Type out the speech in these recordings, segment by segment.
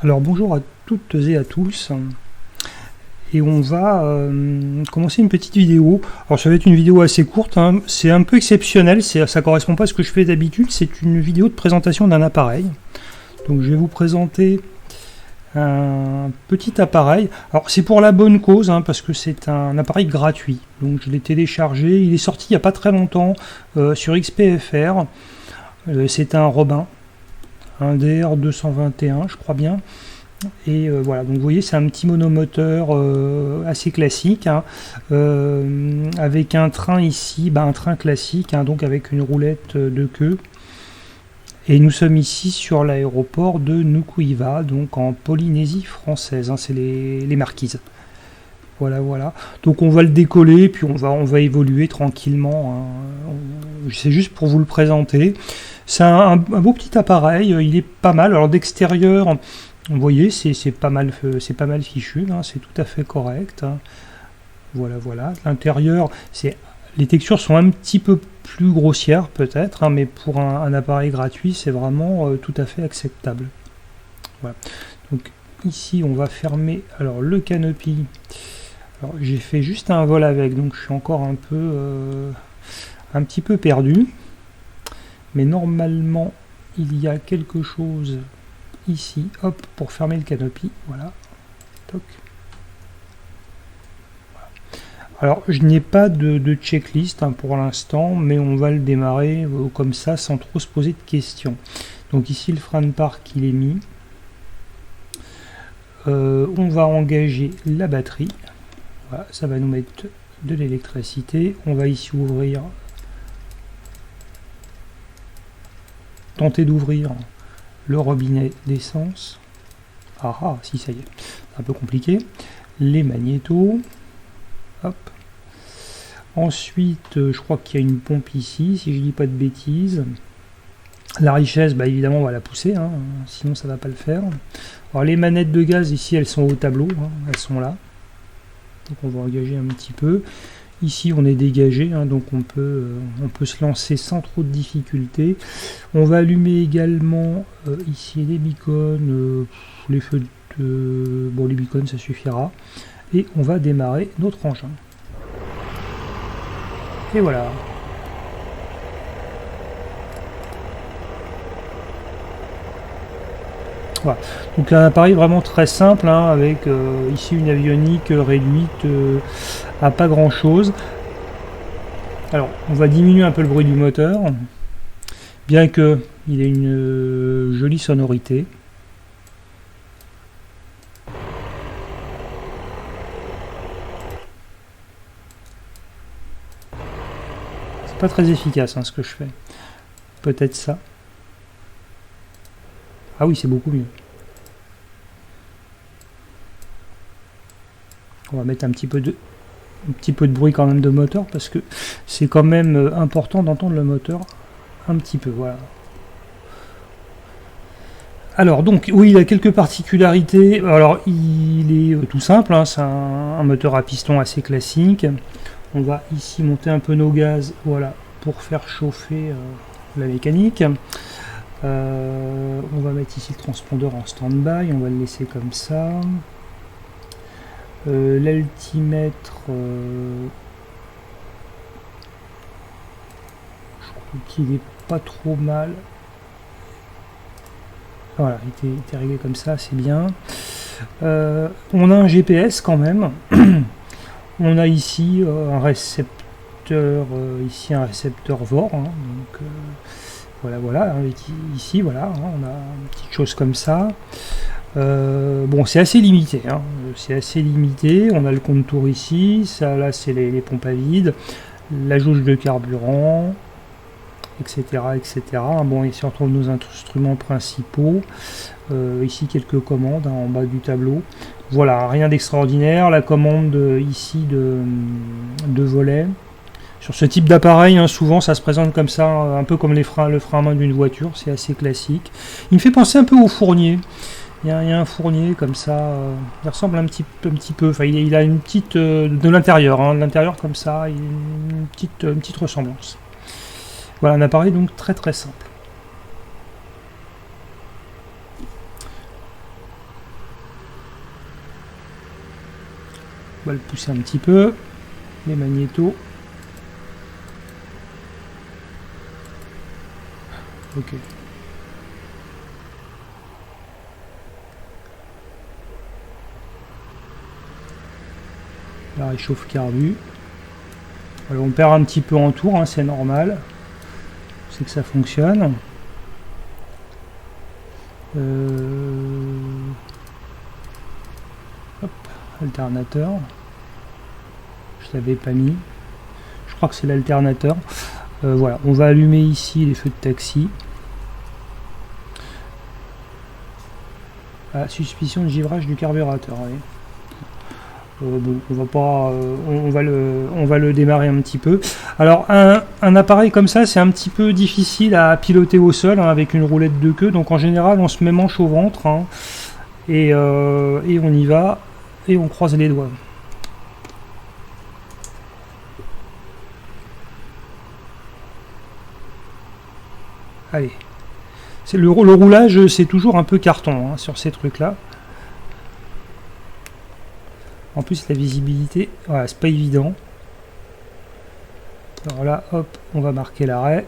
Alors bonjour à toutes et à tous, et on va commencer une petite vidéo. Alors ça va être une vidéo assez courte, hein. C'est un peu exceptionnel, ça correspond pas à ce que je fais d'habitude, c'est une vidéo de présentation d'un appareil. Donc je vais vous présenter un petit appareil. Alors c'est pour la bonne cause, hein, parce que c'est un appareil gratuit. Donc je l'ai téléchargé, il est sorti il n'y a pas très longtemps sur XPFR. C'est un Robin, un DR221 je crois bien. Et voilà, donc vous voyez, c'est un petit monomoteur assez classique, hein, avec un train ici, un train classique, hein, donc avec une roulette de queue. Et nous sommes ici sur l'aéroport de Nukuiva, donc en Polynésie française, hein, c'est les Marquises. Voilà, voilà. Donc on va le décoller, puis on va évoluer tranquillement, hein. C'est juste pour vous le présenter. C'est un beau petit appareil, il est pas mal. Alors d'extérieur, vous voyez, c'est pas mal fichu, hein, c'est tout à fait correct, hein. Voilà, voilà. L'intérieur, les textures sont un petit peu plus grossières peut-être, hein, mais pour un appareil gratuit, c'est vraiment tout à fait acceptable. Voilà. Donc ici, on va fermer alors le canopy. Alors j'ai fait juste un vol avec, donc je suis encore un petit peu perdu. Mais normalement, il y a quelque chose ici, hop, pour fermer le canopy, voilà. Toc. Voilà. Alors, je n'ai pas de checklist, hein, pour l'instant, mais on va le démarrer comme ça, sans trop se poser de questions. Donc ici, le frein de parc, il est mis. On va engager la batterie. Voilà, ça va nous mettre de l'électricité. On va ici ouvrir, tenter d'ouvrir le robinet d'essence. Ah, si, ça y est, c'est un peu compliqué. Les magnétos. Hop. Ensuite, je crois qu'il y a une pompe ici, si je dis pas de bêtises. La richesse, évidemment, on va la pousser, hein, sinon ça va pas le faire. Alors les manettes de gaz ici, elles sont au tableau, hein, elles sont là. Donc on va engager un petit peu. Ici on est dégagé, hein, donc on peut se lancer sans trop de difficultés. On va allumer également ici les beacons, les feux de... Bon, les beacons ça suffira. Et on va démarrer notre engin. Et voilà. Voilà. Donc un appareil vraiment très simple, hein, avec ici une avionique réduite à pas grand chose. Alors on va diminuer un peu le bruit du moteur, bien que il ait une jolie sonorité. C'est pas très efficace, hein, ce que je fais. Peut-être ça. Ah oui, c'est beaucoup mieux. On va mettre un petit peu de bruit quand même de moteur, parce que c'est quand même important d'entendre le moteur un petit peu. Voilà. Alors donc, oui, il a quelques particularités. Alors il est tout simple, hein, c'est un moteur à piston assez classique. On va ici monter un peu nos gaz, voilà, pour faire chauffer la mécanique. On va mettre ici le transpondeur en stand-by, on va le laisser comme ça. L'altimètre, je crois qu'il est pas trop mal. Voilà, il était réglé comme ça, c'est bien. On a un GPS quand même. On a ici un récepteur, VOR, hein, donc voilà, voilà, ici, voilà, hein, on a une petite chose comme ça. Bon, c'est assez limité, hein, c'est assez limité. On a le contour ici, ça là c'est les pompes à vide, la jauge de carburant, etc., etc. Bon, ici on retrouve nos instruments principaux. Ici quelques commandes, hein, en bas du tableau. Voilà, rien d'extraordinaire. La commande ici de volet. Sur ce type d'appareil, hein, souvent ça se présente comme ça, un peu comme le frein à main d'une voiture, c'est assez classique. Il me fait penser un peu au fournier. Il y a un fournier comme ça, il ressemble un petit peu, enfin il a une petite, de l'intérieur, hein, de l'intérieur comme ça, il y a une petite ressemblance. Voilà, un appareil donc très très simple. On va le pousser un petit peu. Les magnétos. Ok. La réchauffe carbu. Alors on perd un petit peu en tour, hein, c'est normal. C'est que ça fonctionne. Hop, alternateur. Je l'avais pas mis. Je crois que c'est l'alternateur. Voilà, on va allumer ici les feux de taxi. Ah, suspicion de givrage du carburateur. Oui. Bon, on va pas, on va le démarrer un petit peu. Alors un appareil comme ça, c'est un petit peu difficile à piloter au sol, hein, avec une roulette de queue. Donc en général, on se met manche au ventre, hein, et on y va et on croise les doigts. Allez, le roulage, c'est toujours un peu carton, hein, sur ces trucs-là. En plus, la visibilité, voilà, c'est pas évident. Alors là, hop, on va marquer l'arrêt.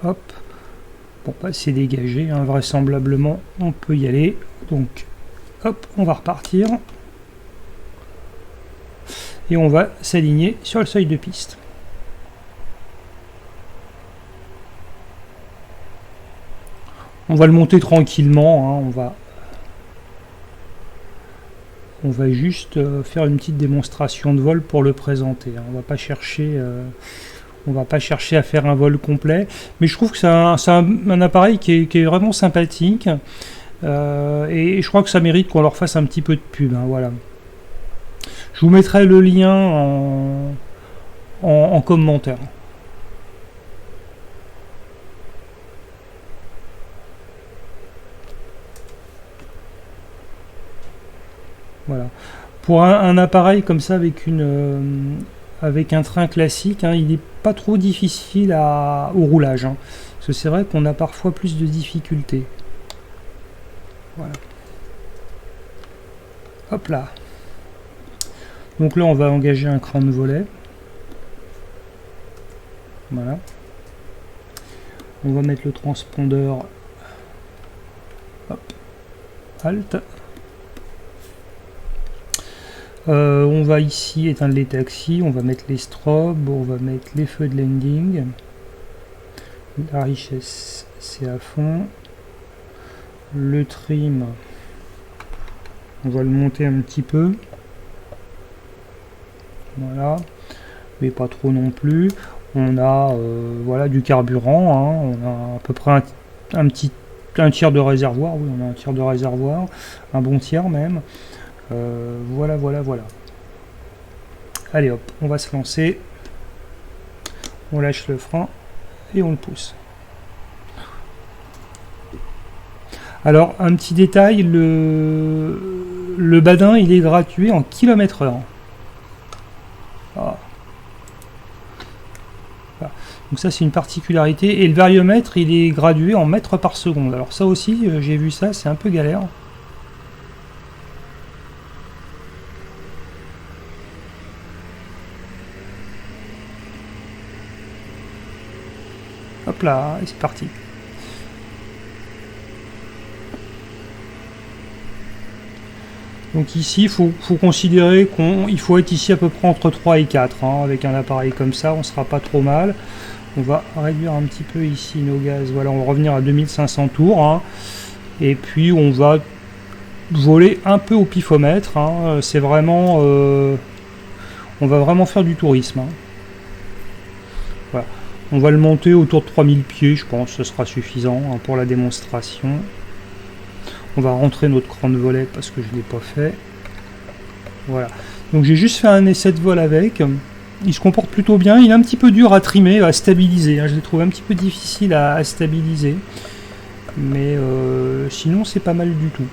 Hop. Bon, bah, c'est dégagé, hein, vraisemblablement, on peut y aller. Donc, hop, on va repartir. Et on va s'aligner sur le seuil de piste. On va le monter tranquillement, hein, on va juste faire une petite démonstration de vol pour le présenter. Hein. On va pas chercher à faire un vol complet, mais je trouve que c'est un appareil qui est vraiment sympathique, et je crois que ça mérite qu'on leur fasse un petit peu de pub. Hein, voilà. Je vous mettrai le lien en commentaire. Voilà. Pour un appareil comme ça avec un train classique, hein, il n'est pas trop difficile au roulage. Hein, parce que c'est vrai qu'on a parfois plus de difficultés. Voilà. Hop là. Donc là, on va engager un cran de volet. Voilà. On va mettre le transpondeur. Hop. Halt. On va ici éteindre les taxis, on va mettre les strobes, on va mettre les feux de landing. La richesse, c'est à fond. Le trim, on va le monter un petit peu. Voilà, mais pas trop non plus. On a voilà, du carburant, hein. On a à peu près un tiers de réservoir. Oui, on a un tiers de réservoir, un bon tiers même. Voilà. Allez hop, on va se lancer. On lâche le frein et on le pousse. Alors, un petit détail, le badin, il est gradué en km/h. Voilà. Donc ça, c'est une particularité. Et le variomètre, il est gradué en mètres par seconde. Alors ça aussi, j'ai vu ça, c'est un peu galère. Hop là, et c'est parti. Donc ici, il faut considérer qu'il faut être ici à peu près entre 3 et 4. Hein. Avec un appareil comme ça, on ne sera pas trop mal. On va réduire un petit peu ici nos gaz. Voilà, on va revenir à 2500 tours. Hein. Et puis, on va voler un peu au pifomètre. Hein. C'est vraiment... on va vraiment faire du tourisme. Hein. Voilà. On va le monter autour de 3000 pieds, je pense, ce sera suffisant, hein, pour la démonstration. On va rentrer notre cran de volet parce que je ne l'ai pas fait. Voilà. Donc j'ai juste fait un essai de vol avec. Il se comporte plutôt bien. Il est un petit peu dur à trimer, à stabiliser. Hein. Je l'ai trouvé un petit peu difficile à stabiliser. Mais sinon, c'est pas mal du tout.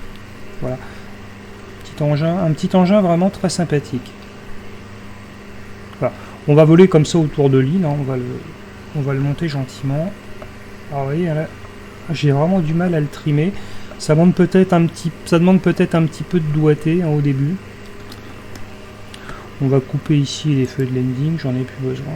Voilà. Un petit engin vraiment très sympathique. Voilà. On va voler comme ça autour de l'île. Hein. On va le monter gentiment. Alors, vous voyez, là, j'ai vraiment du mal à le trimer. Ça demande peut-être un petit peu de doigté, hein, au début. On va couper ici les feuilles de landing, j'en ai plus besoin.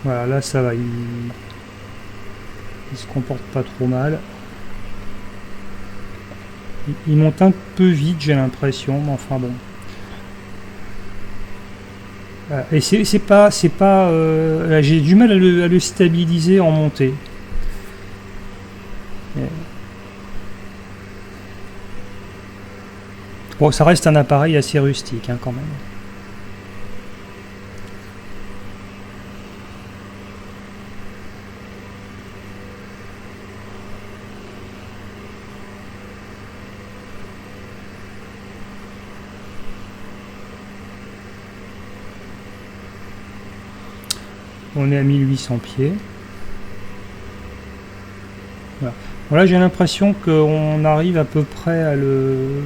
Voilà, là ça va, il se comporte pas trop mal. Il monte un peu vite, j'ai l'impression, mais enfin bon. Et c'est pas, j'ai du mal à le stabiliser en montée. Bon, ça reste un appareil assez rustique, hein, quand même. On est à 1800 pieds. Voilà, voilà, j'ai l'impression qu'on arrive à peu près à le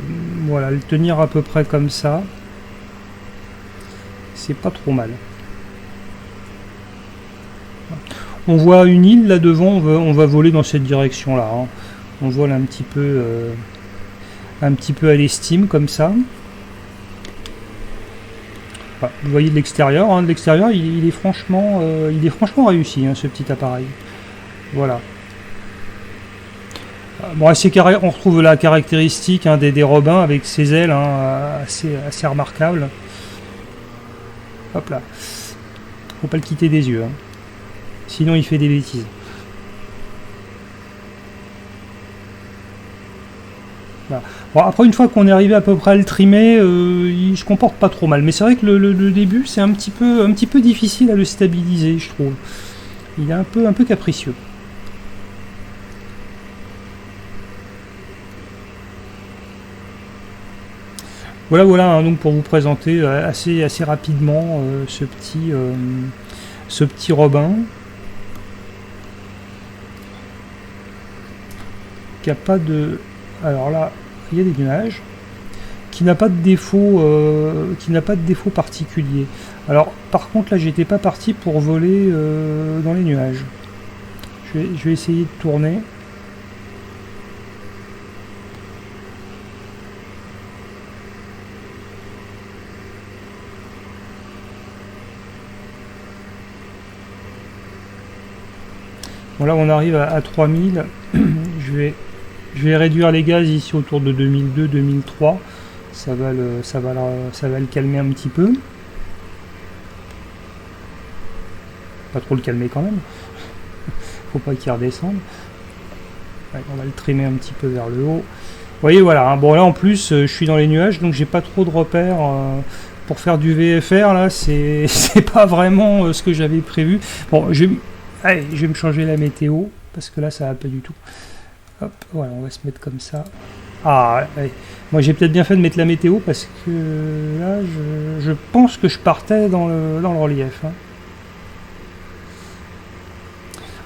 tenir à peu près comme ça. C'est pas trop mal. On voit une île là devant, on va voler dans cette direction là, hein. On vole un petit peu à l'estime comme ça. Voilà, vous voyez de l'extérieur, hein, il est franchement réussi, hein, ce petit appareil. Voilà. Bon, on retrouve la caractéristique, hein, des robins avec ses ailes, hein, assez remarquables. Hop là. Faut pas le quitter des yeux, hein. Sinon il fait des bêtises. Voilà. Bon, après, une fois qu'on est arrivé à peu près à le trimer, il se comporte pas trop mal. Mais c'est vrai que le début, c'est un petit peu difficile à le stabiliser, je trouve. Il est un peu capricieux. Voilà, hein, donc pour vous présenter assez rapidement ce petit Robin qui a pas de... Alors là, il y a des nuages, qui n'a pas de défaut, particulier. Alors, par contre, là, j'étais pas parti pour voler dans les nuages. Je vais essayer de tourner. Bon, là, on arrive à 3000. Je vais réduire les gaz ici autour de 2002-2003. Ça va le calmer un petit peu. Pas trop le calmer quand même. Faut pas qu'il redescende. Ouais, on va le trimer un petit peu vers le haut. Vous voyez, voilà. Hein. Bon, là en plus, je suis dans les nuages, donc j'ai pas trop de repères pour faire du VFR. Là, c'est pas vraiment ce que j'avais prévu. Bon, allez, je vais me changer la météo parce que là, ça va pas du tout. Hop, voilà, on va se mettre comme ça. Ah, ouais. Moi j'ai peut-être bien fait de mettre la météo parce que là, je pense que je partais dans le relief. Hein.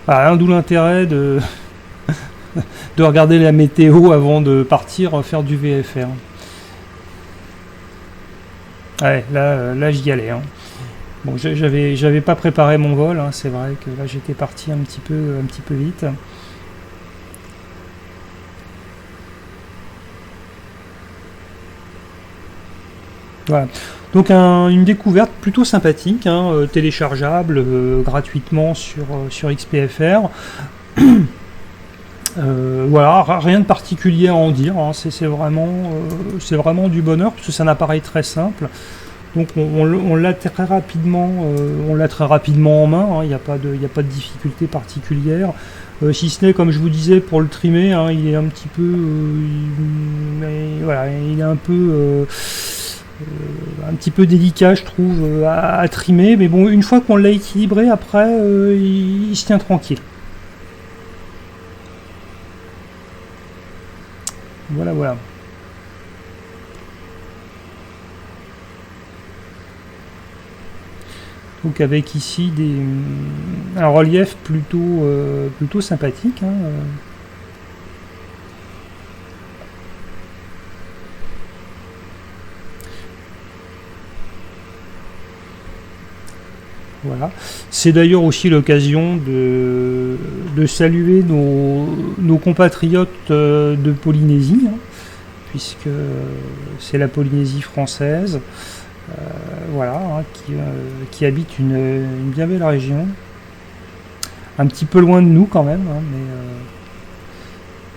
Voilà, hein, d'où l'intérêt de regarder la météo avant de partir faire du VFR. Ouais, là j'y allais. Hein. Bon, j'avais pas préparé mon vol. Hein, c'est vrai que là j'étais parti un petit peu vite. Voilà. Donc une découverte plutôt sympathique, hein, téléchargeable gratuitement sur XPFR. Voilà, rien de particulier à en dire, hein, c'est vraiment du bonheur, parce que c'est un appareil très simple. Donc on l'a très rapidement en main, hein, il n'y a pas de difficulté particulière. Si ce n'est, comme je vous disais, pour le trimer, hein, il est un petit peu... il est un petit peu délicat, je trouve, à trimer, mais bon, une fois qu'on l'a équilibré, après, il se tient tranquille. Voilà. Donc avec ici un relief plutôt sympathique. Hein. Voilà. C'est d'ailleurs aussi l'occasion de saluer nos compatriotes de Polynésie, hein, puisque c'est la Polynésie française, voilà, hein, qui habite une bien belle région, un petit peu loin de nous quand même, hein, mais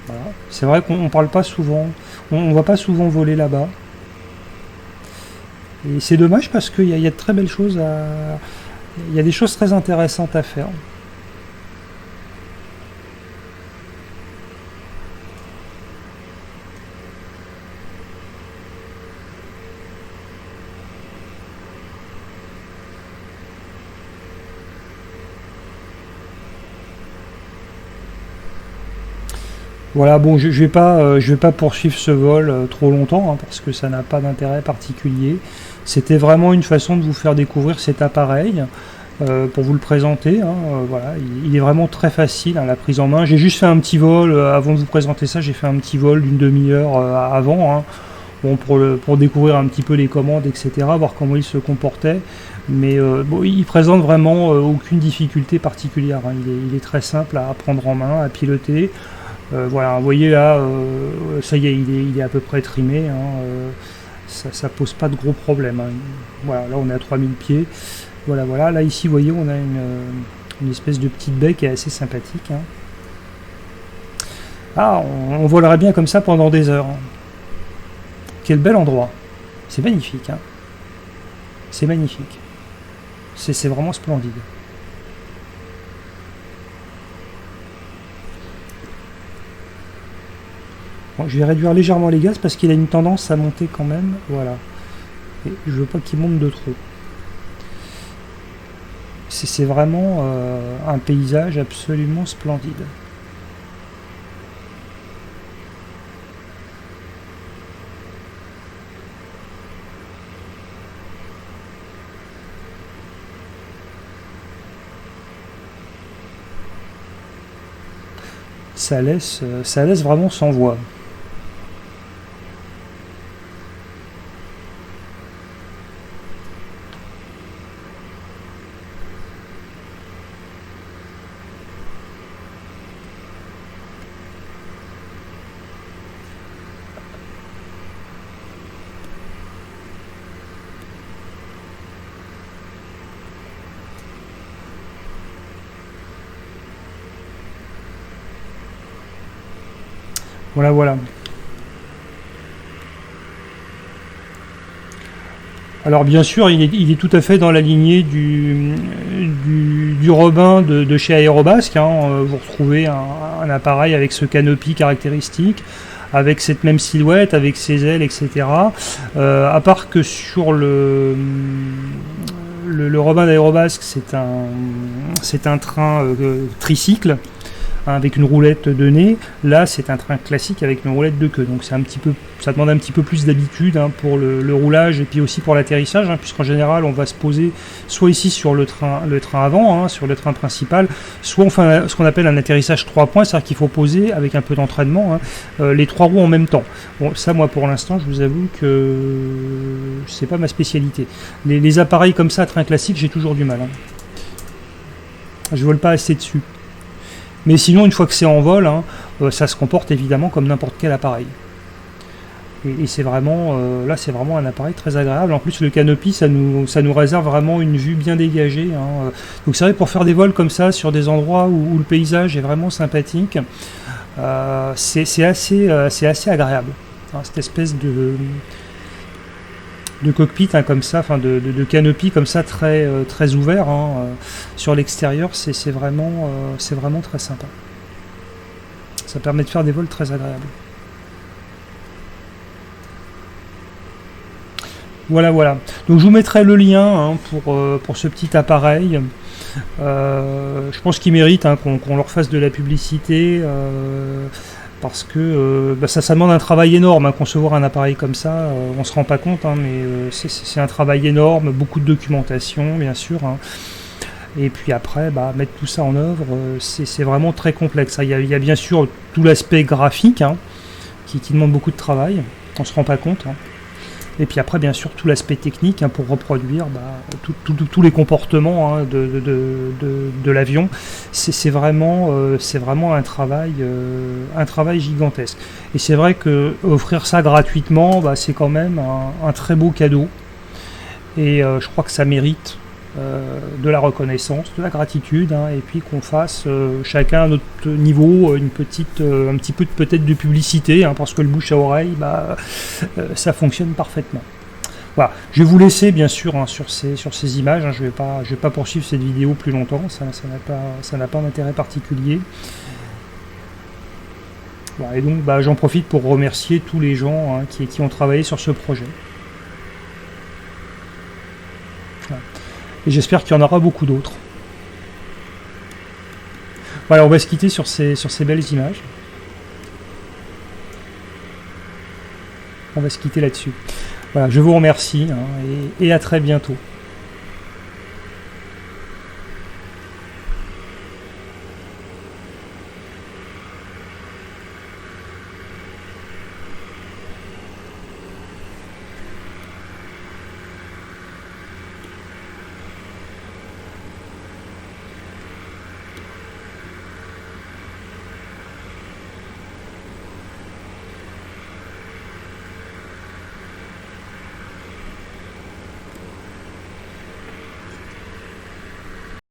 voilà. C'est vrai qu'on parle pas souvent, on va pas souvent voler là-bas, et c'est dommage parce qu'il y a de très belles choses il y a des choses très intéressantes à faire. Voilà, bon, je vais pas poursuivre ce vol trop longtemps, hein, parce que ça n'a pas d'intérêt particulier. C'était vraiment une façon de vous faire découvrir cet appareil, pour vous le présenter, hein, voilà, il est vraiment très facile, hein, la prise en main. J'ai juste fait un petit vol, avant de vous présenter ça, j'ai fait un petit vol d'une demi-heure avant, hein, bon, pour découvrir un petit peu les commandes, etc., voir comment il se comportait. Mais bon, il présente vraiment aucune difficulté particulière, hein. Il est très simple à prendre en main, à piloter. Voilà, vous voyez là, ça y est, il est à peu près trimé, hein, ça pose pas de gros problèmes, hein. Voilà, là on est à 3000 pieds. Voilà, voilà, là ici, vous voyez, on a une espèce de petite baie qui est assez sympathique, hein. Ah, on volerait bien comme ça pendant des heures, hein. Quel bel endroit. C'est magnifique, hein. C'est magnifique. C'est vraiment splendide. Bon, je vais réduire légèrement les gaz parce qu'il a une tendance à monter quand même. Voilà. Et je veux pas qu'il monte de trop. C'est vraiment un paysage absolument splendide. Ça laisse vraiment sans voix. Voilà, voilà. Alors bien sûr, il est tout à fait dans la lignée du Robin de chez Aérobasque, hein. Vous retrouvez un appareil avec ce canopy caractéristique, avec cette même silhouette, avec ses ailes, etc. À part que sur le Robin d'Aérobasque, c'est un train tricycle, hein, avec une roulette de nez. Là, c'est un train classique avec une roulette de queue. Donc c'est un petit peu, ça demande un petit peu plus d'habitude, hein, pour le roulage et puis aussi pour l'atterrissage, hein, puisqu'en général, on va se poser soit ici sur le train avant, hein, sur le train principal, soit on fait ce qu'on appelle un atterrissage 3 points, c'est-à-dire qu'il faut poser avec un peu d'entraînement, hein, les 3 roues en même temps. Bon, ça, moi, pour l'instant, je vous avoue que c'est pas ma spécialité. Les appareils comme ça, train classique, j'ai toujours du mal, hein. Je vole pas assez dessus. Mais sinon, une fois que c'est en vol, hein, ça se comporte évidemment comme n'importe quel appareil. Et c'est vraiment, là, c'est vraiment un appareil très agréable. En plus, le canopy, ça nous réserve vraiment une vue bien dégagée, hein. Donc c'est vrai, pour faire des vols comme ça, sur des endroits où le paysage est vraiment sympathique, c'est assez agréable, hein, cette espèce de cockpit, hein, comme ça, enfin de canopy comme ça, très ouvert, hein, sur l'extérieur, c'est vraiment très sympa. Ça permet de faire des vols très agréables. Voilà, voilà. Donc je vous mettrai le lien, hein, pour ce petit appareil. Je pense qu'il mérite, hein, qu'on leur fasse de la publicité. Parce que ça demande un travail énorme, hein, concevoir un appareil comme ça, on se rend pas compte, hein, mais c'est un travail énorme, beaucoup de documentation bien sûr, hein. Et puis après, mettre tout ça en œuvre, c'est vraiment très complexe. Il y a bien sûr tout l'aspect graphique, hein, qui demande beaucoup de travail, on se rend pas compte, hein. Et puis après, bien sûr, tout l'aspect technique pour reproduire tous les comportements de l'avion. C'est vraiment un travail gigantesque. Et c'est vrai que offrir ça gratuitement, c'est quand même un très beau cadeau. Et je crois que ça mérite de la reconnaissance, de la gratitude, et puis qu'on fasse chacun à notre niveau un petit peu peut-être de publicité, parce que le bouche à oreille, ça fonctionne parfaitement. Voilà, je vais vous laisser bien sûr sur ces images, je vais pas poursuivre cette vidéo plus longtemps, ça n'a pas d'intérêt particulier. Voilà, et donc j'en profite pour remercier tous les gens qui ont travaillé sur ce projet. Voilà. Et j'espère qu'il y en aura beaucoup d'autres. Voilà, on va se quitter sur ces belles images. On va se quitter là-dessus. Voilà, je vous remercie et à très bientôt.